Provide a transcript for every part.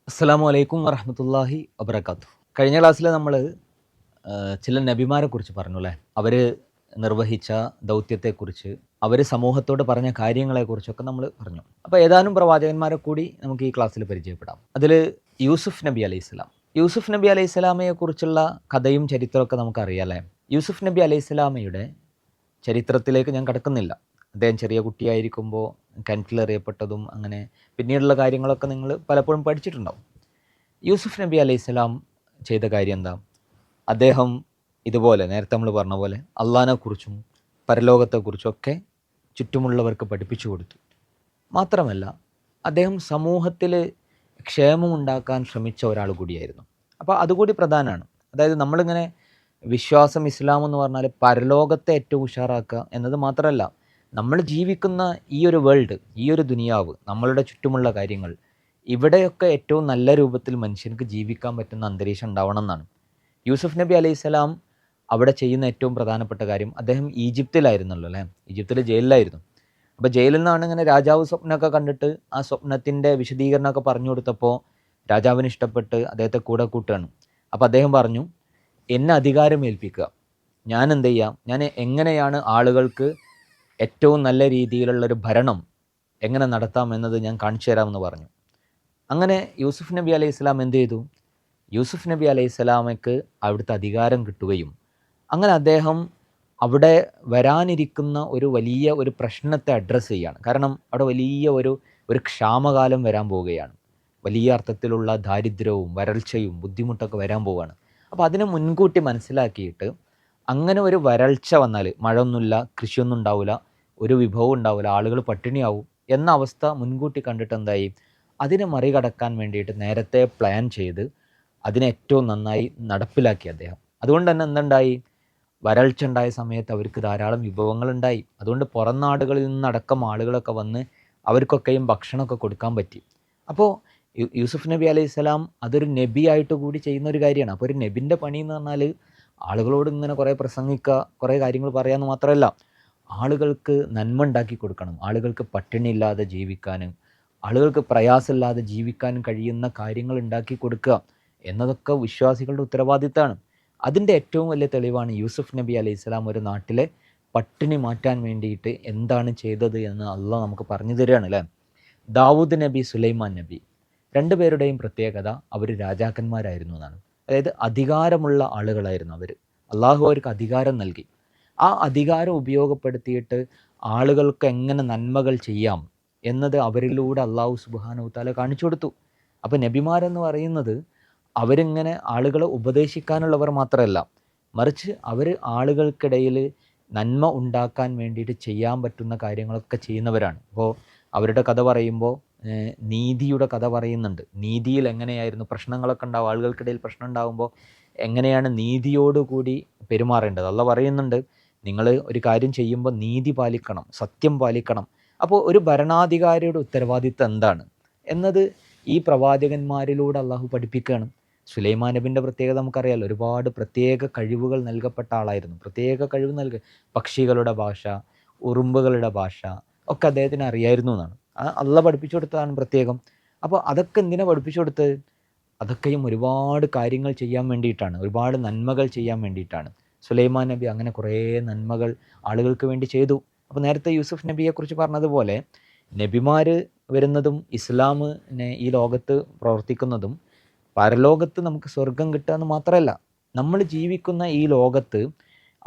അസ്സലാമു അലൈക്കും വറഹ്മത്തുള്ളാഹി വബറകാതുഹു. കഴിഞ്ഞ ക്ലാസ്സിൽ നമ്മൾ ചില നബിമാരെ കുറിച്ച് പറഞ്ഞു അല്ലേ? അവർ നിർവഹിച്ച ദൗത്യത്തെക്കുറിച്ച്, അവർ സമൂഹത്തോട് പറഞ്ഞ കാര്യങ്ങളെക്കുറിച്ചൊക്കെ നമ്മൾ പറഞ്ഞു. അപ്പോൾ ഏതാനും പ്രവാചകന്മാരെ കൂടി നമുക്ക് ഈ ക്ലാസ്സിൽ പരിചയപ്പെടാം. അതിൽ യൂസുഫ് നബി അലൈഹിസ്സലാം. യൂസുഫ് നബി അലൈഹിസ്സലാമയെക്കുറിച്ചുള്ള കഥയും ചരിത്രമൊക്കെ നമുക്കറിയാം അല്ലേ? യൂസുഫ് നബി അലൈഹിസ്സലാമയുടെ ചരിത്രത്തിലേക്ക് ഞാൻ കടക്കുന്നില്ല. അദ്ദേഹം ചെറിയ കുട്ടിയായിരിക്കുമ്പോൾ കിണറ്റിലെറിയപ്പെട്ടതും അങ്ങനെ പിന്നീടുള്ള കാര്യങ്ങളൊക്കെ നിങ്ങൾ പലപ്പോഴും പഠിച്ചിട്ടുണ്ടാവും. യൂസുഫ് നബി അലൈഹിസ്സലാം ചെയ്ത കാര്യം എന്താ? അദ്ദേഹം ഇതുപോലെ നേരത്തെ നമ്മൾ പറഞ്ഞ പോലെ അള്ളാഹിനെക്കുറിച്ചും പരലോകത്തെക്കുറിച്ചൊക്കെ ചുറ്റുമുള്ളവർക്ക് പഠിപ്പിച്ചു കൊടുത്തു. മാത്രമല്ല അദ്ദേഹം സമൂഹത്തിൽ ക്ഷേമമുണ്ടാക്കാൻ ശ്രമിച്ച ഒരാൾ കൂടിയായിരുന്നു. അപ്പോൾ അതുകൂടി പ്രധാനമാണ്. അതായത് നമ്മളിങ്ങനെ വിശ്വാസം ഇസ്ലാം എന്ന് പറഞ്ഞാൽ പരലോകത്തെ ഏറ്റവും ഉഷാറാക്കുക എന്നത് മാത്രമല്ല, നമ്മൾ ജീവിക്കുന്ന ഈ ഒരു വേൾഡ്, ഈ ഒരു ദുനിയാവ്, നമ്മളുടെ ചുറ്റുമുള്ള കാര്യങ്ങൾ, ഇവിടെയൊക്കെ ഏറ്റവും നല്ല രൂപത്തിൽ മനുഷ്യർക്ക് ജീവിക്കാൻ പറ്റുന്ന അന്തരീക്ഷം ഉണ്ടാവണം എന്നാണ്. യൂസുഫ് നബി അലൈഹിസ്സലാം അവിടെ ചെയ്യുന്ന ഏറ്റവും പ്രധാനപ്പെട്ട കാര്യം, അദ്ദേഹം ഈജിപ്തിലായിരുന്നല്ലോ അല്ലേ? ഈജിപ്തിൽ ജയിലിലായിരുന്നു. അപ്പോൾ ജയിലിൽ നിന്നാണ് ഇങ്ങനെ രാജാവ് സ്വപ്നമൊക്കെ കണ്ടിട്ട് ആ സ്വപ്നത്തിൻ്റെ വിശദീകരണമൊക്കെ പറഞ്ഞു കൊടുത്തപ്പോൾ രാജാവിന് ഇഷ്ടപ്പെട്ട് അദ്ദേഹത്തെ കൂടെ കൂട്ടുകയാണ്. അപ്പോൾ അദ്ദേഹം പറഞ്ഞു, എന്നെ അധികാരം ഏൽപ്പിക്കുക, ഞാൻ എന്ത് ചെയ്യാം, ഞാൻ എങ്ങനെയാണ് ആളുകൾക്ക് ഏറ്റവും നല്ല രീതിയിലുള്ളൊരു ഭരണം എങ്ങനെ നടത്താം എന്നത് ഞാൻ കാണിച്ചു തരാമെന്ന് പറഞ്ഞു. അങ്ങനെ യൂസുഫ് നബി അലൈഹി സ്വലാം എന്ത് ചെയ്തു? യൂസുഫ് നബി അലൈഹി സ്വലാമയ്ക്ക് അവിടുത്തെ അധികാരം കിട്ടുകയും അങ്ങനെ അദ്ദേഹം അവിടെ വരാനിരിക്കുന്ന ഒരു വലിയ ഒരു പ്രശ്നത്തെ അഡ്രസ്സ് ചെയ്യുകയാണ്. കാരണം അവിടെ വലിയ ഒരു ക്ഷാമകാലം വരാൻ പോവുകയാണ്. വലിയ അർത്ഥത്തിലുള്ള ദാരിദ്ര്യവും വരൾച്ചയും ബുദ്ധിമുട്ടൊക്കെ വരാൻ പോവുകയാണ്. അപ്പോൾ അതിനെ മുൻകൂട്ടി മനസ്സിലാക്കിയിട്ട് അങ്ങനെ ഒരു വരൾച്ച വന്നാൽ മഴയൊന്നുമില്ല, കൃഷിയൊന്നും ഉണ്ടാവില്ല, ഒരു വിഭവം ഉണ്ടാവില്ല, ആളുകൾ പട്ടിണിയാവും എന്ന അവസ്ഥ മുൻകൂട്ടി കണ്ടിട്ട് എന്തായി, അതിനെ മറികടക്കാൻ വേണ്ടിയിട്ട് നേരത്തെ പ്ലാൻ ചെയ്ത് അതിനെ ഏറ്റവും നന്നായി നടപ്പിലാക്കി അദ്ദേഹം. അതുകൊണ്ട് തന്നെ എന്തുണ്ടായി, വരൾച്ച ഉണ്ടായ സമയത്ത് അവർക്ക് ധാരാളം വിഭവങ്ങളുണ്ടായി. അതുകൊണ്ട് പുറം നാടുകളിൽ നിന്നടക്കം ആളുകളൊക്കെ വന്ന് അവർക്കൊക്കെയും ഭക്ഷണമൊക്കെ കൊടുക്കാൻ പറ്റി. അപ്പോൾ യൂസുഫ് നബി അലൈഹി സ്വലാം അതൊരു നബിയായിട്ട് കൂടി ചെയ്യുന്ന ഒരു കാര്യമാണ്. അപ്പോൾ ഒരു നബിൻ്റെ പണി എന്ന് പറഞ്ഞാൽ ആളുകളോട് ഇങ്ങനെ കുറേ പ്രസംഗിക്കുക, കുറേ കാര്യങ്ങൾ പറയാമെന്ന് മാത്രമല്ല, ആളുകൾക്ക് നന്മ ഉണ്ടാക്കി കൊടുക്കണം, ആളുകൾക്ക് പട്ടിണി ഇല്ലാതെ ജീവിക്കാനും ആളുകൾക്ക് പ്രയാസമില്ലാതെ ജീവിക്കാനും കഴിയുന്ന കാര്യങ്ങൾ ഉണ്ടാക്കി കൊടുക്കുക എന്നതൊക്കെ വിശ്വാസികളുടെ ഉത്തരവാദിത്തമാണ്. അതിൻ്റെ ഏറ്റവും വലിയ തെളിവാണ് യൂസുഫ് നബി അലൈഹി സ്വലാം ഒരു നാട്ടിലെ പട്ടിണി മാറ്റാൻ വേണ്ടിയിട്ട് എന്താണ് ചെയ്തത് എന്ന് അള്ളാഹ് നമുക്ക് പറഞ്ഞു തരികയാണ് അല്ലേ? ദാവൂദ് നബി, സുലൈമാൻ നബി, രണ്ടുപേരുടെയും പ്രത്യേകത അവർ രാജാക്കന്മാരായിരുന്നു എന്നാണ്. അതായത് അധികാരമുള്ള ആളുകളായിരുന്നു അവർ. അള്ളാഹു അവർക്ക് അധികാരം നൽകി. ആ അധികാരം ഉപയോഗപ്പെടുത്തിയിട്ട് ആളുകൾക്ക് എങ്ങനെ നന്മകൾ ചെയ്യാം എന്നത് അവരിലൂടെ അള്ളാഹു സുബ്ഹാനഹു തആല കാണിച്ചു കൊടുത്തു. അപ്പോൾ നബിമാരെന്ന് പറയുന്നത് അവരിങ്ങനെ ആളുകളെ ഉപദേശിക്കാനുള്ളവർ മാത്രമല്ല, മറിച്ച് അവർ ആളുകൾക്കിടയിൽ നന്മ ഉണ്ടാക്കാൻ വേണ്ടിയിട്ട് ചെയ്യാൻ പറ്റുന്ന കാര്യങ്ങളൊക്കെ ചെയ്യുന്നവരാണ്. അപ്പോൾ അവരുടെ കഥ പറയുമ്പോൾ നീതിയുടെ കഥ പറയുന്നുണ്ട്. നീതിയിൽ എങ്ങനെയായിരുന്നു പ്രശ്നങ്ങളൊക്കെ ഉണ്ടാവും, ആളുകൾക്കിടയിൽ പ്രശ്നം ഉണ്ടാകുമ്പോൾ എങ്ങനെയാണ് നീതിയോടുകൂടി പെരുമാറേണ്ടത് അള്ളാഹ് പറയുന്നുണ്ട്. നിങ്ങൾ ഒരു കാര്യം ചെയ്യുമ്പോൾ നീതി പാലിക്കണം, സത്യം പാലിക്കണം. അപ്പോൾ ഒരു ഭരണാധികാരിയുടെ ഉത്തരവാദിത്തം എന്താണ് എന്നത് ഈ പ്രവാചകന്മാരിലൂടെ അള്ളാഹു പഠിപ്പിക്കുകയാണ്. സുലൈമാൻ നബിൻ്റെ പ്രത്യേകത നമുക്കറിയാമല്ലോ. ഒരുപാട് പ്രത്യേക കഴിവുകൾ നൽകപ്പെട്ട ആളായിരുന്നു. പ്രത്യേക കഴിവ് പക്ഷികളുടെ ഭാഷ, ഉറുമ്പുകളുടെ ഭാഷ ഒക്കെ അദ്ദേഹത്തിന് അറിയായിരുന്നു എന്നാണ്. അള്ളാഹ് പഠിപ്പിച്ചു കൊടുത്തതാണ് പ്രത്യേകം. അപ്പോൾ അതൊക്കെ എന്തിനാണ് പഠിപ്പിച്ചു കൊടുത്തത്? അതൊക്കെയും ഒരുപാട് കാര്യങ്ങൾ ചെയ്യാൻ വേണ്ടിയിട്ടാണ്, ഒരുപാട് നന്മകൾ ചെയ്യാൻ വേണ്ടിയിട്ടാണ്. സുലൈമാൻ നബി അങ്ങനെ കുറേ നന്മകൾ ആളുകൾക്ക് വേണ്ടി ചെയ്തു. അപ്പോൾ നേരത്തെ യൂസുഫ് നബിയെക്കുറിച്ച് പറഞ്ഞതുപോലെ നബിമാർ വരുന്നതും ഇസ്ലാമിനെ ഈ ലോകത്ത് പ്രവർത്തിക്കുന്നതും പരലോകത്ത് നമുക്ക് സ്വർഗം കിട്ടുക എന്ന് മാത്രമല്ല, നമ്മൾ ജീവിക്കുന്ന ഈ ലോകത്ത്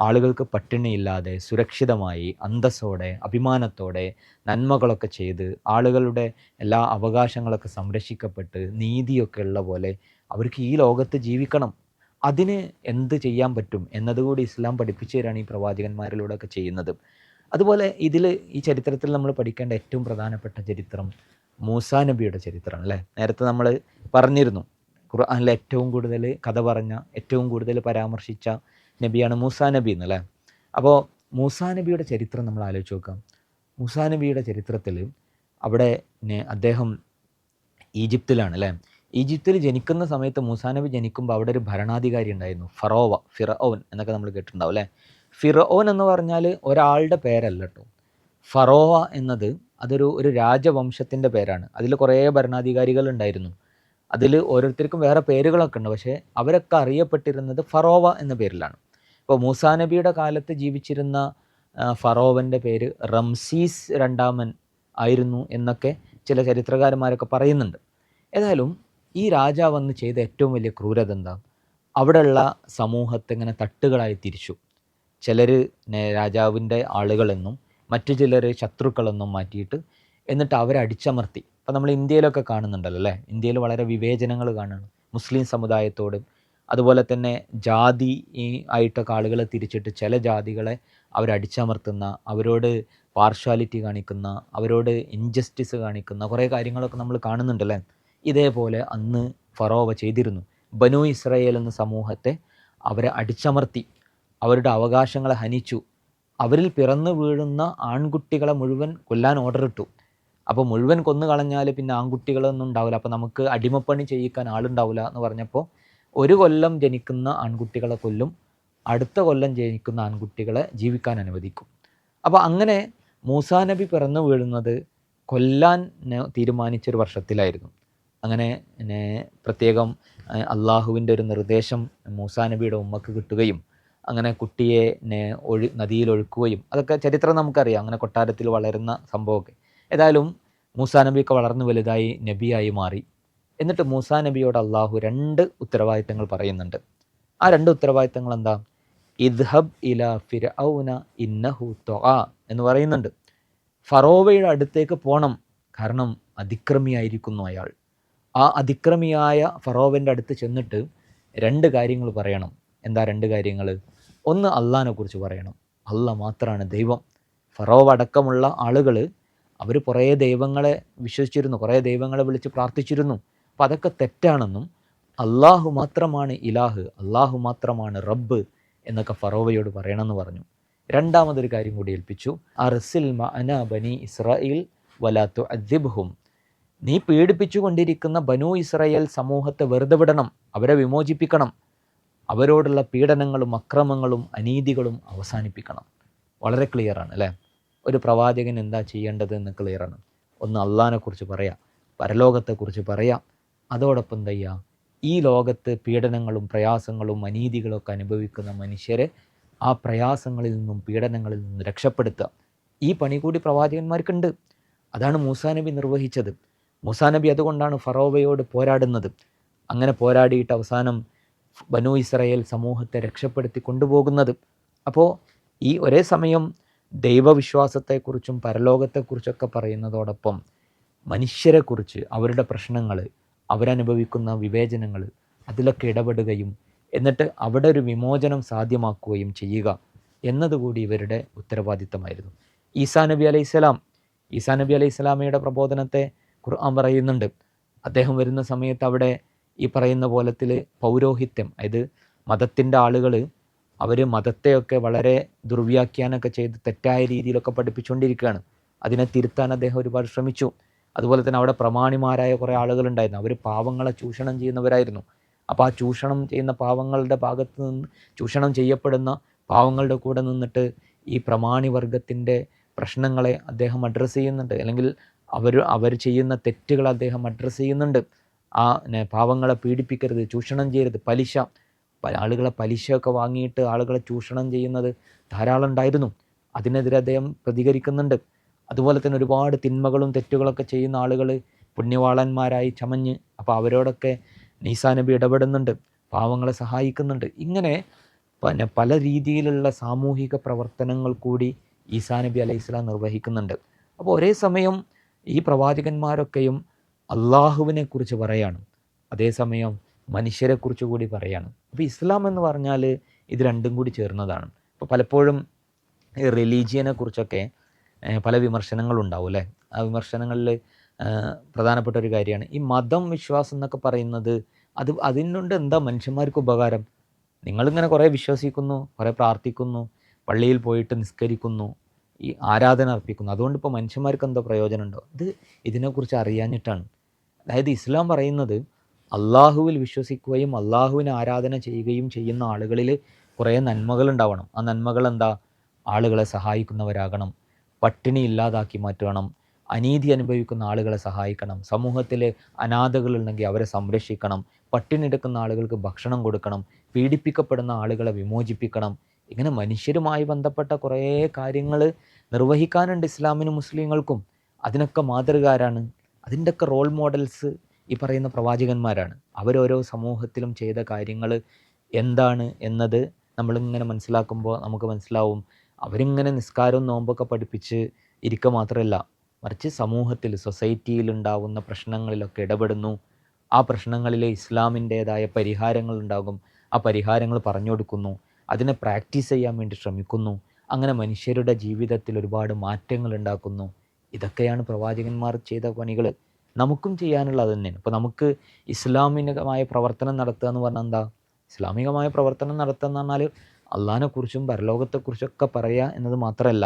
ആളുകൾക്ക് പട്ടിണിയില്ലാതെ സുരക്ഷിതമായി അന്തസ്സോടെ അഭിമാനത്തോടെ നന്മകളൊക്കെ ചെയ്ത് ആളുകളുടെ എല്ലാ അവകാശങ്ങളൊക്കെ സംരക്ഷിക്കപ്പെട്ട് നീതിയൊക്കെ ഉള്ള പോലെ അവർക്ക് ഈ ലോകത്ത് ജീവിക്കണം. അതിന് എന്ത് ചെയ്യാൻ പറ്റും എന്നതുകൂടി ഇസ്ലാം പഠിപ്പിച്ചു തരാണ് ഈ പ്രവാചകന്മാരിലൂടെയൊക്കെ ചെയ്യുന്നത്. അതുപോലെ ഈ ചരിത്രത്തിൽ നമ്മൾ പഠിക്കേണ്ട ഏറ്റവും പ്രധാനപ്പെട്ട ചരിത്രം മൂസാ നബിയുടെ ചരിത്രമാണ് അല്ലേ? നേരത്തെ നമ്മൾ പറഞ്ഞിരുന്നു, ഖുർആനിലെ ഏറ്റവും കൂടുതൽ കഥ പറഞ്ഞ, ഏറ്റവും കൂടുതൽ പരാമർശിച്ച നബിയാണ് മൂസാ നബി എന്നല്ലേ? അപ്പോൾ മൂസാ നബിയുടെ ചരിത്രം നമ്മൾ ആലോചിച്ച് നോക്കാം. മൂസാ നബിയുടെ ചരിത്രത്തിൽ അവിടെ അദ്ദേഹം ഈജിപ്തിലാണ് അല്ലേ? ഈജിപ്തിൽ ജനിക്കുന്ന സമയത്ത് മൂസാ നബി ജനിക്കുമ്പോൾ അവിടെ ഒരു ഭരണാധികാരി ഉണ്ടായിരുന്നു, ഫിറഔൻ എന്നൊക്കെ നമ്മൾ കേട്ടിട്ടുണ്ടാവും അല്ലേ? ഫിറഔൻ എന്ന് പറഞ്ഞാൽ ഒരാളുടെ പേരല്ല കേട്ടോ. ഫറോവ എന്നത് ഒരു രാജവംശത്തിൻ്റെ പേരാണ്. അതിൽ കുറേ ഭരണാധികാരികൾ ഉണ്ടായിരുന്നു. അതിൽ ഓരോരുത്തർക്കും വേറെ പേരുകളൊക്കെ ഉണ്ട്. പക്ഷേ അവരൊക്കെ അറിയപ്പെട്ടിരുന്നത് ഫറോവ എന്ന പേരിലാണ്. ഇപ്പോൾ മൂസാ നബിയുടെ കാലത്ത് ജീവിച്ചിരുന്ന ഫറോവൻ്റെ പേര് റംസീസ് രണ്ടാമൻ ആയിരുന്നു എന്നൊക്കെ ചില ചരിത്രകാരന്മാരൊക്കെ പറയുന്നുണ്ട്. ഏതായാലും ഈ രാജാവ് അന്ന് ചെയ്ത ഏറ്റവും വലിയ ക്രൂരത എന്താ? അവിടെയുള്ള സമൂഹത്തെ ഇങ്ങനെ തട്ടുകളായി തിരിച്ചു. ചിലർ രാജാവിൻ്റെ ആളുകളെന്നും മറ്റു ചിലർ ശത്രുക്കളെന്നും മാറ്റിയിട്ട് എന്നിട്ട് അവരെ അടിച്ചമർത്തി. അപ്പോൾ നമ്മൾ ഇന്ത്യയിലൊക്കെ കാണുന്നുണ്ടല്ലോ അല്ലേ? ഇന്ത്യയിൽ വളരെ വിവേചനങ്ങൾ കാണുകയാണ് മുസ്ലിം സമുദായത്തോട്. അതുപോലെ തന്നെ ജാതി ആയിട്ടൊക്കെ ആളുകളെ തിരിച്ചിട്ട് ചില ജാതികളെ അവരടിച്ചമർത്തുന്ന, അവരോട് പാർഷ്വാലിറ്റി കാണിക്കുന്ന, അവരോട് ഇൻജസ്റ്റിസ് കാണിക്കുന്ന കുറേ കാര്യങ്ങളൊക്കെ നമ്മൾ കാണുന്നുണ്ടല്ലേ? ഇതേപോലെ അന്ന് ഫറോവ ചെയ്തിരുന്നു. ബനു ഇസ്രായേൽ എന്ന സമൂഹത്തെ അവരെ അടിച്ചമർത്തി, അവരുടെ അവകാശങ്ങളെ ഹനിച്ചു. അവരിൽ പിറന്നു വീഴുന്ന ആൺകുട്ടികളെ മുഴുവൻ കൊല്ലാൻ ഓർഡറിട്ടു. അപ്പോൾ മുഴുവൻ കൊന്നു കളഞ്ഞാൽ പിന്നെ ആൺകുട്ടികളൊന്നും ഉണ്ടാവില്ല, അപ്പോൾ നമുക്ക് അടിമപ്പണി ചെയ്യിക്കാൻ ആളുണ്ടാവില്ല എന്ന് പറഞ്ഞപ്പോൾ ഒരു കൊല്ലം ജനിക്കുന്ന ആൺകുട്ടികളെ കൊല്ലും, അടുത്ത കൊല്ലം ജനിക്കുന്ന ആൺകുട്ടികളെ ജീവിക്കാൻ അനുവദിക്കും. അപ്പോൾ അങ്ങനെ മൂസാ നബി പിറന്നു വീഴുന്നത് കൊല്ലാൻ തീരുമാനിച്ചൊരു വർഷത്തിലായിരുന്നു. അങ്ങനെ പ്രത്യേകം അള്ളാഹുവിൻ്റെ ഒരു നിർദ്ദേശം മൂസാ നബിയുടെ ഉമ്മക്ക് കിട്ടുകയും അങ്ങനെ കുട്ടിയെ നദിയിൽ ഒഴുക്കുകയും അതൊക്കെ ചരിത്രം നമുക്കറിയാം. അങ്ങനെ കൊട്ടാരത്തിൽ വളരുന്ന സംഭവമൊക്കെ. ഏതായാലും മൂസാ നബിയൊക്കെ വളർന്നു വലുതായി നബിയായി മാറി. എന്നിട്ട് മൂസാ നബിയോട് അള്ളാഹു 2 ഉത്തരവാദിത്തങ്ങൾ പറയുന്നുണ്ട്. ആ 2 ഉത്തരവാദിത്തങ്ങൾ എന്താ? ഇദ്ഹബ് ഇലാ ഫിർഔന ഇന്നഹു ത്വഗാ എന്ന് പറയുന്നുണ്ട്. ഫറോവയുടെ അടുത്തേക്ക് പോകണം, കാരണം അതിക്രമിയായിരിക്കുന്നു അയാൾ. ആ അതിക്രമിയായ ഫറോവൻ്റെ അടുത്ത് ചെന്നിട്ട് 2 കാര്യങ്ങൾ പറയണം. എന്താ 2 കാര്യങ്ങൾ? ഒന്ന്, അള്ളാഹിനെ കുറിച്ച് പറയണം. അള്ളാഹ് മാത്രമാണ് ദൈവം. ഫറോവ അടക്കമുള്ള ആളുകൾ അവർ കുറേ ദൈവങ്ങളെ വിശ്വസിച്ചിരുന്നു, കുറേ ദൈവങ്ങളെ വിളിച്ച് പ്രാർത്ഥിച്ചിരുന്നു. അപ്പം അതൊക്കെ തെറ്റാണെന്നും അള്ളാഹു മാത്രമാണ് ഇലാഹ്, അള്ളാഹു മാത്രമാണ് റബ്ബ് എന്നൊക്കെ ഫറോവയോട് പറയണമെന്ന് പറഞ്ഞു. രണ്ടാമതൊരു കാര്യം കൂടി ഏൽപ്പിച്ചു. അർസിൽ മഅനാ ബനി ഇസ്രായേൽ വലാ തുഅദ്ദിബ്ഹും. നീ പീഡിപ്പിച്ചു കൊണ്ടിരിക്കുന്ന ബനു ഇസ്രായേൽ സമൂഹത്തെ വെറുതെ വിടണം, അവരെ വിമോചിപ്പിക്കണം, അവരോടുള്ള പീഡനങ്ങളും അക്രമങ്ങളും അനീതികളും അവസാനിപ്പിക്കണം. വളരെ ക്ലിയറാണ് അല്ലേ? ഒരു പ്രവാചകൻ എന്താ ചെയ്യേണ്ടത് എന്ന് ക്ലിയറാണ്. ഒന്ന്, അള്ളാഹിനെക്കുറിച്ച് പറയാം, പരലോകത്തെക്കുറിച്ച് പറയാം. അതോടൊപ്പം എന്താ ചെയ്യുക? ഈ ലോകത്ത് പീഡനങ്ങളും പ്രയാസങ്ങളും അനീതികളൊക്കെ അനുഭവിക്കുന്ന മനുഷ്യരെ ആ പ്രയാസങ്ങളിൽ നിന്നും പീഡനങ്ങളിൽ നിന്നും രക്ഷപ്പെടുത്തുക. ഈ പണി കൂടി പ്രവാചകന്മാർക്കുണ്ട്. അതാണ് മൂസാ നബി നിർവഹിച്ചത്. മൂസാ നബി അതുകൊണ്ടാണ് ഫറോവയോട് പോരാടുന്നത്. അങ്ങനെ പോരാടിയിട്ട് അവസാനം ബനു ഇസ്രായേൽ സമൂഹത്തെ രക്ഷപ്പെടുത്തി കൊണ്ടുപോകുന്നത്. അപ്പോൾ ഈ ഒരേ സമയം ദൈവവിശ്വാസത്തെക്കുറിച്ചും പരലോകത്തെക്കുറിച്ചൊക്കെ പറയുന്നതോടൊപ്പം മനുഷ്യരെക്കുറിച്ച്, അവരുടെ പ്രശ്നങ്ങൾ, അവരനുഭവിക്കുന്ന വിവേചനങ്ങൾ, അതിലൊക്കെ ഇടപെടുകയും എന്നിട്ട് അവിടെ ഒരു വിമോചനം സാധ്യമാക്കുകയും ചെയ്യുക എന്നതുകൂടി ഇവരുടെ ഉത്തരവാദിത്തമായിരുന്നു. ഈസാ നബി അലൈഹി സ്വലാമയുടെ പ്രബോധനത്തെ ഖുർആൻ പറയുന്നുണ്ട്. അദ്ദേഹം വരുന്ന സമയത്ത് അവിടെ ഈ പറയുന്ന പോലത്തിൽ പൗരോഹിത്യം, അതായത് മതത്തിൻ്റെ ആളുകൾ അവർ മതത്തെയൊക്കെ വളരെ ദുർവ്യാഖ്യാനമൊക്കെ ചെയ്ത് തെറ്റായ രീതിയിലൊക്കെ പഠിപ്പിച്ചുകൊണ്ടിരിക്കുകയാണ്. അതിനെ തിരുത്താൻ അദ്ദേഹം ഒരുപാട് ശ്രമിച്ചു. അതുപോലെ തന്നെ അവിടെ പ്രമാണിമാരായ കുറേ ആളുകളുണ്ടായിരുന്നു. അവർ പാവങ്ങളെ ചൂഷണം ചെയ്യുന്നവരായിരുന്നു. അപ്പോൾ ആ ചൂഷണം ചെയ്യുന്ന പാവങ്ങളുടെ ഭാഗത്ത് നിന്ന്, ചൂഷണം ചെയ്യപ്പെടുന്ന പാവങ്ങളുടെ കൂടെ നിന്നിട്ട് ഈ പ്രമാണി വർഗത്തിൻ്റെ പ്രശ്നങ്ങളെ അദ്ദേഹം അഡ്രസ്സ് ചെയ്യുന്നുണ്ട്. അല്ലെങ്കിൽ അവർ ചെയ്യുന്ന തെറ്റുകൾ അദ്ദേഹം അഡ്രസ്സ് ചെയ്യുന്നുണ്ട്. ആ പാവങ്ങളെ പീഡിപ്പിക്കരുത്, ചൂഷണം ചെയ്യരുത്, പലിശ, ആളുകളെ പലിശയൊക്കെ വാങ്ങിയിട്ട് ആളുകളെ ചൂഷണം ചെയ്യുന്നത് ധാരാളം ഉണ്ടായിരുന്നു. അതിനെതിരെ അദ്ദേഹം പ്രതികരിക്കുന്നുണ്ട്. അതുപോലെ തന്നെ ഒരുപാട് തിന്മകളും തെറ്റുകളൊക്കെ ചെയ്യുന്ന ആളുകൾ പുണ്യവാളന്മാരായി ചമഞ്ഞ്, അപ്പോൾ അവരോടൊക്കെ ഈസാ നബി ഇടപെടുന്നുണ്ട്, പാവങ്ങളെ സഹായിക്കുന്നുണ്ട്. ഇങ്ങനെ പല രീതിയിലുള്ള സാമൂഹിക പ്രവർത്തനങ്ങൾ കൂടി ഈസാ നബി അലൈഹി സ്വലാം നിർവഹിക്കുന്നുണ്ട്. അപ്പോൾ ഒരേ സമയം ഈ പ്രവാചകന്മാരൊക്കെയും അള്ളാഹുവിനെ കുറിച്ച് പറയാണ്, അതേസമയം മനുഷ്യരെക്കുറിച്ച് കൂടി പറയാണ്. അപ്പോൾ ഇസ്ലാം എന്ന് പറഞ്ഞാൽ ഇത് രണ്ടും കൂടി ചേർന്നതാണ്. അപ്പോൾ പലപ്പോഴും ഈ റിലീജിയനെ കുറിച്ചൊക്കെ പല വിമർശനങ്ങളുണ്ടാവും അല്ലേ? ആ വിമർശനങ്ങളിൽ പ്രധാനപ്പെട്ട ഒരു കാര്യമാണ് ഈ മതം, വിശ്വാസം എന്നൊക്കെ പറയുന്നത്. അതിനുകൊണ്ട് എന്താ മനുഷ്യന്മാർക്ക് ഉപകാരം? നിങ്ങളിങ്ങനെ കുറേ വിശ്വസിക്കുന്നു, കുറേ പ്രാർത്ഥിക്കുന്നു, പള്ളിയിൽ പോയിട്ട് നിസ്കരിക്കുന്നു, ഈ ആരാധന അർപ്പിക്കുന്നു, അതുകൊണ്ട് ഇപ്പോൾ മനുഷ്യന്മാർക്ക് എന്തോ പ്രയോജനമുണ്ടോ? ഇതിനെക്കുറിച്ച് അറിയാഞ്ഞിട്ടാണ്. അതായത് ഇസ്ലാം പറയുന്നത് അള്ളാഹുവിൽ വിശ്വസിക്കുകയും അള്ളാഹുവിനെ ആരാധന ചെയ്യുകയും ചെയ്യുന്ന ആളുകളിൽ കുറേ നന്മകൾ ഉണ്ടാവണം. ആ നന്മകൾ എന്താ? ആളുകളെ സഹായിക്കുന്നവരാകണം, പട്ടിണി ഇല്ലാതാക്കി മാറ്റണം, അനീതി അനുഭവിക്കുന്ന ആളുകളെ സഹായിക്കണം, സമൂഹത്തിൽ അനാഥകളുണ്ടെങ്കിൽ അവരെ സംരക്ഷിക്കണം, പട്ടിണിയെടുക്കുന്ന ആളുകൾക്ക് ഭക്ഷണം കൊടുക്കണം, പീഡിപ്പിക്കപ്പെടുന്ന ആളുകളെ വിമോചിപ്പിക്കണം. ഇങ്ങനെ മനുഷ്യരുമായി ബന്ധപ്പെട്ട കുറേ കാര്യങ്ങൾ നിർവഹിക്കാനുണ്ട് ഇസ്ലാമിനും മുസ്ലിങ്ങൾക്കും. അതിനൊക്കെ മാതൃകാരാണ്, അതിൻ്റെയൊക്കെ റോൾ മോഡൽസ് ഈ പറയുന്ന പ്രവാചകന്മാരാണ്. അവരോരോ സമൂഹത്തിലും ചെയ്ത കാര്യങ്ങൾ എന്താണ് എന്നത് നമ്മളിങ്ങനെ മനസ്സിലാക്കുമ്പോൾ നമുക്ക് മനസ്സിലാവും, അവരിങ്ങനെ നിസ്കാരവും നോമ്പൊക്കെ പഠിപ്പിച്ച് ഇരിക്കുക മാത്രമല്ല, മറിച്ച് സമൂഹത്തിൽ സൊസൈറ്റിയിൽ ഉണ്ടാകുന്ന പ്രശ്നങ്ങളിലൊക്കെ ഇടപെടുന്നു. ആ പ്രശ്നങ്ങളിൽ ഇസ്ലാമിൻ്റേതായ പരിഹാരങ്ങൾ ഉണ്ടാകും, ആ പരിഹാരങ്ങൾ പറഞ്ഞു കൊടുക്കുന്നു, അതിനെ പ്രാക്ടീസ് ചെയ്യാൻ വേണ്ടി ശ്രമിക്കുന്നു. അങ്ങനെ മനുഷ്യരുടെ ജീവിതത്തിൽ ഒരുപാട് മാറ്റങ്ങൾ ഉണ്ടാക്കുന്നു. ഇതൊക്കെയാണ് പ്രവാചകന്മാർ ചെയ്ത പണികൾ. നമുക്കും ചെയ്യാനുള്ളത് തന്നെയാണ്. ഇപ്പോൾ നമുക്ക് ഇസ്ലാമികമായ പ്രവർത്തനം നടത്തുക എന്ന് പറഞ്ഞാൽ എന്താ? ഇസ്ലാമികമായ പ്രവർത്തനം നടത്തുക എന്ന് പറഞ്ഞാൽ അള്ളാഹിനെക്കുറിച്ചും പരലോകത്തെക്കുറിച്ചൊക്കെ പറയുക എന്നത് മാത്രമല്ല,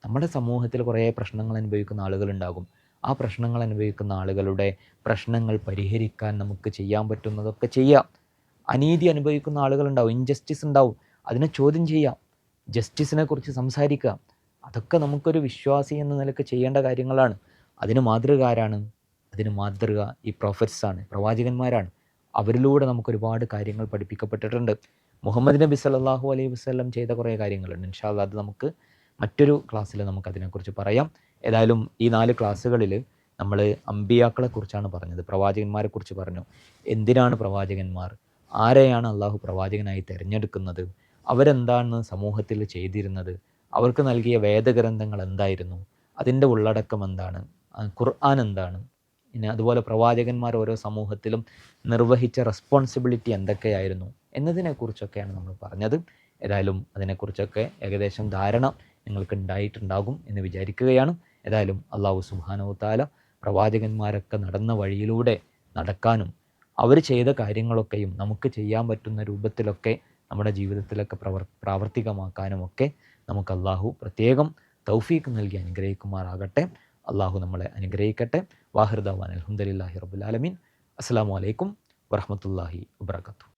നമ്മുടെ സമൂഹത്തിൽ കുറേ പ്രശ്നങ്ങൾ അനുഭവിക്കുന്ന ആളുകളുണ്ടാകും. ആ പ്രശ്നങ്ങൾ അനുഭവിക്കുന്ന ആളുകളുടെ പ്രശ്നങ്ങൾ പരിഹരിക്കാൻ നമുക്ക് ചെയ്യാൻ പറ്റുന്നതൊക്കെ ചെയ്യാം. അനീതി അനുഭവിക്കുന്ന ആളുകളുണ്ടാവും, ഇൻജസ്റ്റിസ് ഉണ്ടാവും, അതിനെ ചോദ്യം ചെയ്യാം, ജസ്റ്റിസിനെ കുറിച്ച് സംസാരിക്കുക. അതൊക്കെ നമുക്കൊരു വിശ്വാസി എന്ന നിലയ്ക്ക് ചെയ്യേണ്ട കാര്യങ്ങളാണ്. അതിന് മാതൃക ആരാണ്? അതിന് മാതൃക ഈ പ്രൊഫറ്റ്സാണ്, പ്രവാചകന്മാരാണ്. അവരിലൂടെ നമുക്കൊരുപാട് കാര്യങ്ങൾ പഠിപ്പിക്കപ്പെട്ടിട്ടുണ്ട്. മുഹമ്മദ് നബി സല്ലല്ലാഹു അലൈഹി വസല്ലം ചെയ്ത കുറേ കാര്യങ്ങളുണ്ട്. ഇൻഷാ അല്ലാഹ് അത് നമുക്ക് മറ്റൊരു ക്ലാസ്സിൽ നമുക്കതിനെക്കുറിച്ച് പറയാം. ഏതായാലും ഈ 4 ക്ലാസ്സുകളിൽ നമ്മൾ അമ്പിയാക്കളെ കുറിച്ചാണ് പറഞ്ഞത്, പ്രവാചകന്മാരെ കുറിച്ച് പറഞ്ഞു. എന്തിനാണ് പ്രവാചകന്മാർ? ആരെയാണ് അള്ളാഹു പ്രവാചകനായി തിരഞ്ഞെടുക്കുന്നത്? അവരെന്താണ് സമൂഹത്തിൽ ചെയ്തിരുന്നത്? അവർക്ക് നൽകിയ വേദഗ്രന്ഥങ്ങൾ എന്തായിരുന്നു? അതിൻ്റെ ഉള്ളടക്കം എന്താണ്? ഖുർആൻ എന്താണ്? പിന്നെ അതുപോലെ പ്രവാചകന്മാർ ഓരോ സമൂഹത്തിലും നിർവഹിച്ച റെസ്പോൺസിബിലിറ്റി എന്തൊക്കെയായിരുന്നു എന്നതിനെക്കുറിച്ചൊക്കെയാണ് നമ്മൾ പറഞ്ഞത്. ഏതായാലും അതിനെക്കുറിച്ചൊക്കെ ഏകദേശം ധാരണ നിങ്ങൾക്ക് ഉണ്ടായിട്ടുണ്ടാകും എന്ന് വിചാരിക്കുകയാണ്. ഏതായാലും അള്ളാഹു സുബ്ഹാനഹു വ തആല പ്രവാചകന്മാരൊക്കെ നടന്ന വഴിയിലൂടെ നടക്കാനും അവർ ചെയ്ത കാര്യങ്ങളൊക്കെയും നമുക്ക് ചെയ്യാൻ പറ്റുന്ന രൂപത്തിലൊക്കെ നമ്മുടെ ജീവിതത്തിലൊക്കെ പ്രാവർത്തികമാക്കാനും ഒക്കെ നമുക്ക് അള്ളാഹു പ്രത്യേകം തൗഫീഖ് നൽകി അനുഗ്രഹിക്കുമാറാകട്ടെ. അള്ളാഹു നമ്മളെ അനുഗ്രഹിക്കട്ടെ. വാഹിർ ദഅ്വാന അൽഹംദുലില്ലാഹി റബ്ബിൽ ആലമീൻ. അസ്സലാമു അലൈക്കും വറഹ്മത്തുള്ളാഹി വബറകാതുഹു.